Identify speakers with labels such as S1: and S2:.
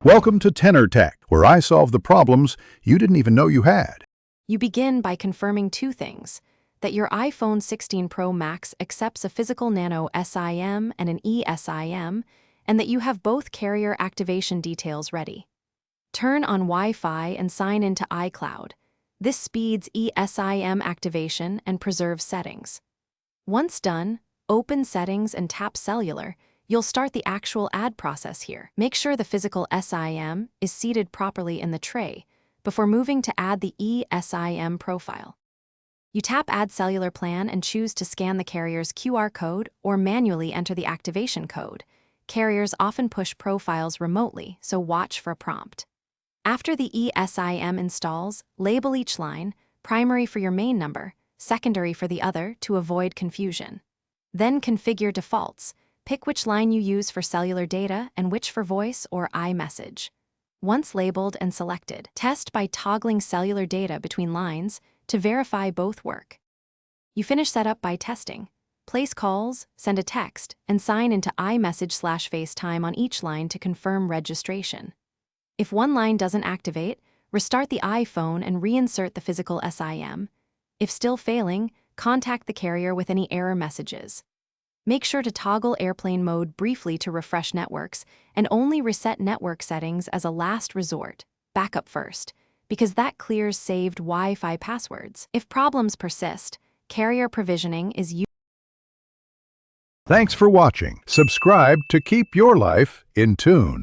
S1: Welcome to Tenor Tech, where I solve the problems you didn't even know you had.
S2: You begin by confirming two things: that your iPhone 16 Pro Max accepts a physical nano SIM and an eSIM, and that you have both carrier activation details ready. Turn on Wi-Fi and sign into iCloud. This speeds eSIM activation and preserves settings. Once done, open Settings and tap Cellular. You'll start the actual ad process here. Make sure the physical SIM is seated properly in the tray before moving to add the eSIM profile. You tap Add Cellular Plan and choose to scan the carrier's QR code or manually enter the activation code. Carriers often push profiles remotely, so watch for a prompt. After the eSIM installs, label each line, primary for your main number, secondary for the other, to avoid confusion. Then configure defaults. Pick which line you use for cellular data and which for voice or iMessage. Once labeled and selected, test by toggling cellular data between lines to verify both work. You finish setup by testing. Place calls, send a text, and sign into iMessage/FaceTime on each line to confirm registration. If one line doesn't activate, restart the iPhone and reinsert the physical SIM. If still failing, contact the carrier with any error messages. Make sure to toggle airplane mode briefly to refresh networks, and only reset network settings as a last resort, backup first, because that clears saved Wi-Fi passwords. If problems persist, carrier provisioning is used.
S1: Thanks for watching. Subscribe to keep your life in tune.